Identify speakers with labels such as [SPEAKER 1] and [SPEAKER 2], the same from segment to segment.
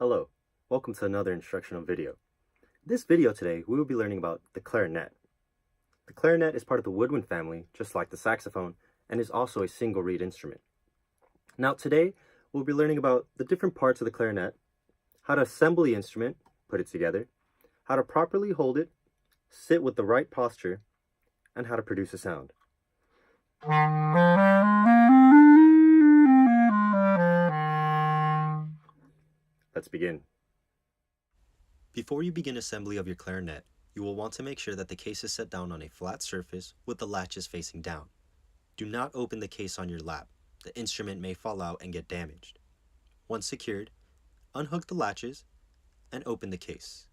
[SPEAKER 1] Hello, welcome to another instructional video. In this video today, we will be learning about the clarinet. The clarinet is part of the woodwind family, just like the saxophone, and is also a single reed instrument. Now today, we'll be learning about the different parts of the clarinet, how to assemble the instrument, put it together, how to properly hold it, sit with the right posture, and how to produce a sound. Let's begin. Before you begin assembly of your clarinet, you will want to make sure that the case is set down on a flat surface with the latches facing down. Do not open the case on your lap. The instrument may fall out and get damaged. Once secured, unhook the latches and open the case.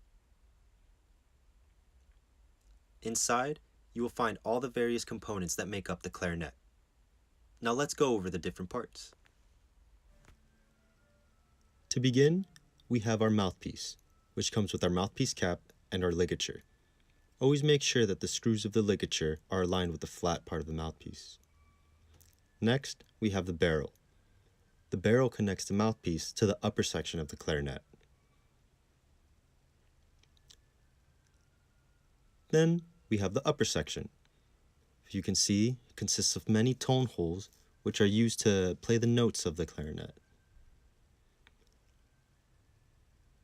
[SPEAKER 1] Inside, you will find all the various components that make up the clarinet. Now let's go over the different parts. To begin, we have our mouthpiece, which comes with our mouthpiece cap and our ligature. Always make sure that the screws of the ligature are aligned with the flat part of the mouthpiece. Next, we have the barrel. The barrel connects the mouthpiece to the upper section of the clarinet. Then, we have the upper section. As you can see, it consists of many tone holes, which are used to play the notes of the clarinet.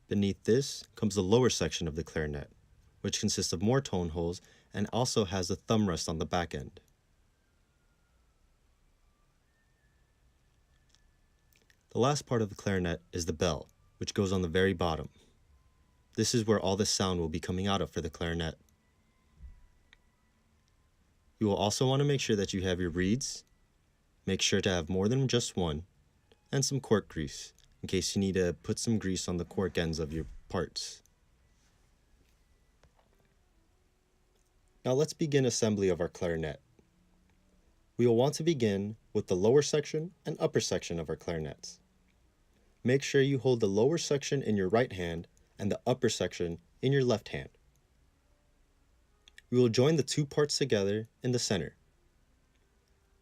[SPEAKER 1] Beneath this comes the lower section of the clarinet, which consists of more tone holes and also has a thumb rest on the back end. The last part of the clarinet is the bell, which goes on the very bottom. This is where all the sound will be coming out of for the clarinet. You will also want to make sure that you have your reeds, make sure to have more than just one, and some cork grease, in case you need to put some grease on the cork ends of your parts. Now let's begin assembly of our clarinet. We will want to begin with the lower section and upper section of our clarinets. Make sure you hold the lower section in your right hand and the upper section in your left hand. We will join the two parts together in the center.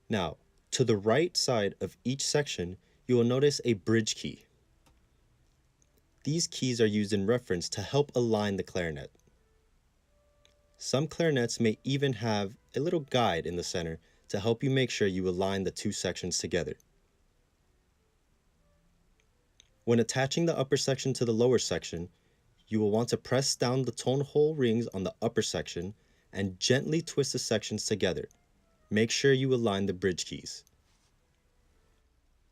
[SPEAKER 1] Now, to the right side of each section, you will notice a bridge key. These keys are used in reference to help align the clarinet. Some clarinets may even have a little guide in the center to help you make sure you align the two sections together. When attaching the upper section to the lower section, you will want to press down the tone hole rings on the upper section and gently twist the sections together. Make sure you align the bridge keys.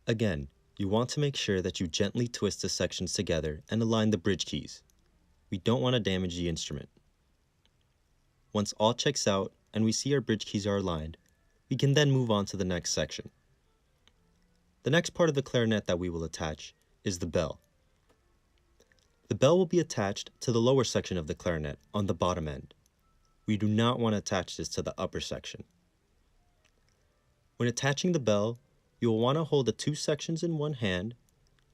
[SPEAKER 1] Again, you want to make sure that you gently twist the sections together and align the bridge keys. We don't want to damage the instrument. Once all checks out and we see our bridge keys are aligned, we can then move on to the next section. The next part of the clarinet that we will attach is the bell. The bell will be attached to the lower section of the clarinet on the bottom end. We do not want to attach this to the upper section. When attaching the bell, you will want to hold the two sections in one hand,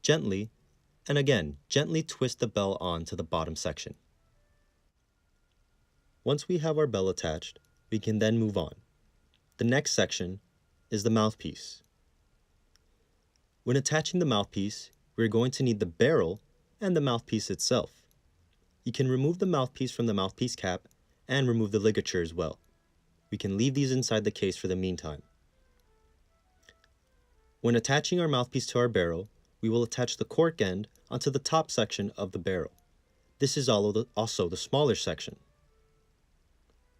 [SPEAKER 1] gently, and again, gently twist the bell on to the bottom section. Once we have our bell attached, we can then move on. The next section is the mouthpiece. When attaching the mouthpiece, we're going to need the barrel and the mouthpiece itself. You can remove the mouthpiece from the mouthpiece cap and remove the ligature as well. We can leave these inside the case for the meantime. When attaching our mouthpiece to our barrel, we will attach the cork end onto the top section of the barrel. This is also the smaller section.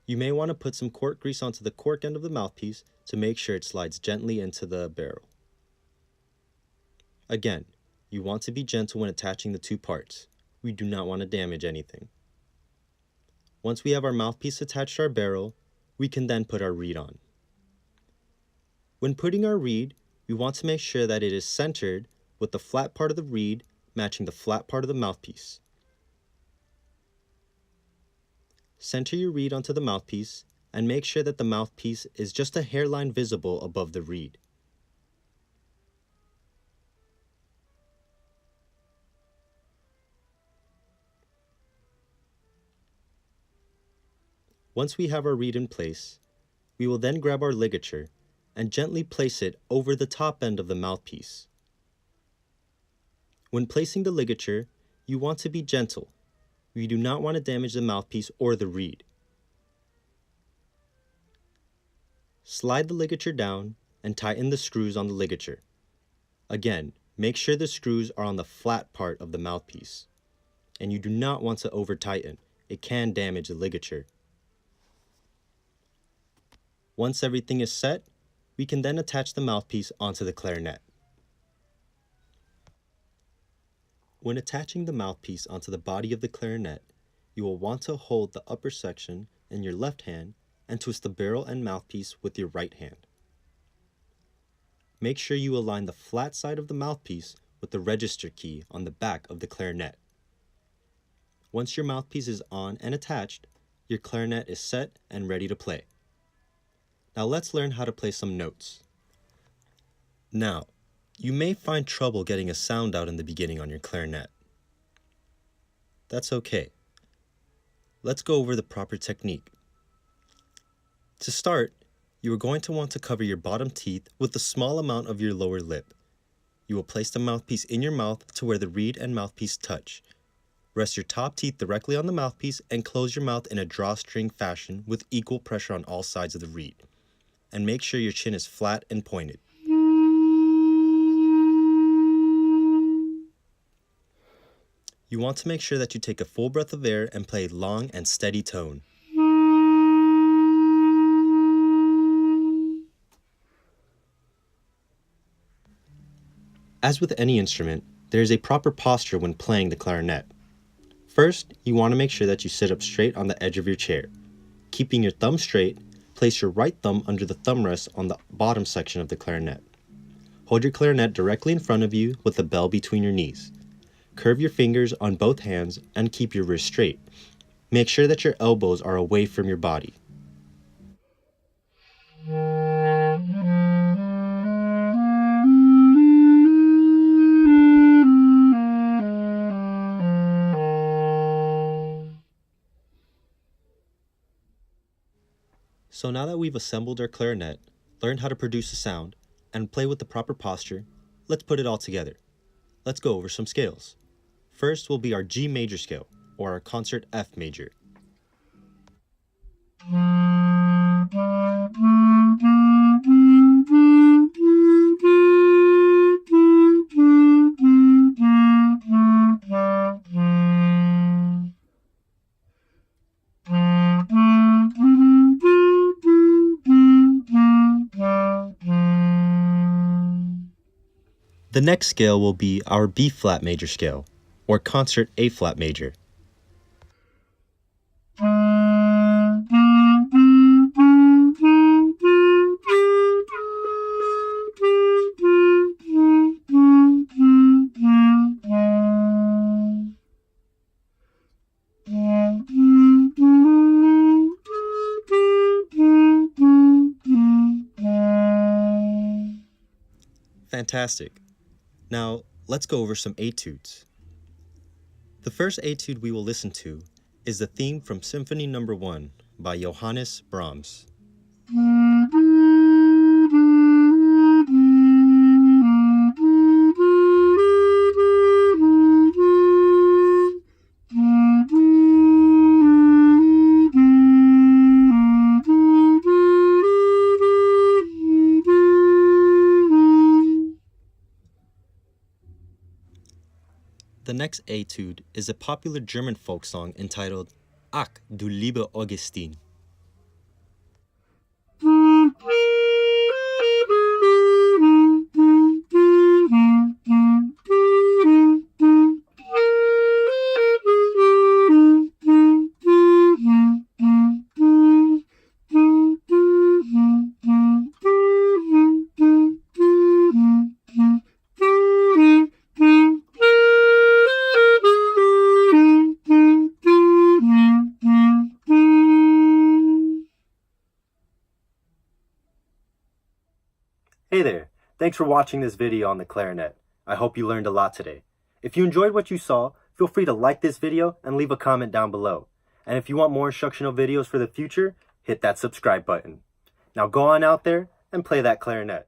[SPEAKER 1] You may want to put some cork grease onto the cork end of the mouthpiece to make sure it slides gently into the barrel. Again, you want to be gentle when attaching the two parts. We do not want to damage anything. Once we have our mouthpiece attached to our barrel, we can then put our reed on. When putting our reed, we want to make sure that it is centered with the flat part of the reed matching the flat part of the mouthpiece. Center your reed onto the mouthpiece and make sure that the mouthpiece is just a hairline visible above the reed. Once we have our reed in place, we will then grab our ligature and gently place it over the top end of the mouthpiece. When placing the ligature, You want to be gentle. You do not want to damage the mouthpiece or the reed. Slide the ligature down and tighten the screws on the ligature. Again, make sure the screws are on the flat part of the mouthpiece. And you do not want to over-tighten. It can damage the ligature. Once everything is set, we can then attach the mouthpiece onto the clarinet. When attaching the mouthpiece onto the body of the clarinet, you will want to hold the upper section in your left hand and twist the barrel and mouthpiece with your right hand. Make sure you align the flat side of the mouthpiece with the register key on the back of the clarinet. Once your mouthpiece is on and attached, your clarinet is set and ready to play. Now let's learn how to play some notes. Now, you may find trouble getting a sound out in the beginning on your clarinet. That's okay. Let's go over the proper technique. To start, you are going to want to cover your bottom teeth with a small amount of your lower lip. You will place the mouthpiece in your mouth to where the reed and mouthpiece touch. Rest your top teeth directly on the mouthpiece and close your mouth in a drawstring fashion with equal pressure on all sides of the reed. And make sure your chin is flat and pointed. You want to make sure that you take a full breath of air and play a long and steady tone. As with any instrument, there is a proper posture when playing the clarinet. First, you want to make sure that you sit up straight on the edge of your chair. Keeping your thumb straight, place your right thumb under the thumb rest on the bottom section of the clarinet. Hold your clarinet directly in front of you with the bell between your knees. Curve your fingers on both hands and keep your wrist straight. Make sure that your elbows are away from your body. So now that we've assembled our clarinet, learned how to produce a sound, and play with the proper posture, let's put it all together. Let's go over some scales. First will be our G major scale, or our concert F major. The next scale will be our B flat major scale, or concert A flat major. Fantastic. Now, let's go over some etudes. The first etude we will listen to is the theme from Symphony No. 1 by Johannes Brahms. The next etude is a popular German folk song entitled Ach, du liebe Augustin. Hey there, thanks for watching this video on the clarinet. I hope you learned a lot today. If you enjoyed what you saw, feel free to like this video and leave a comment down below. And if you want more instructional videos for the future, hit that subscribe button. Now go on out there and play that clarinet.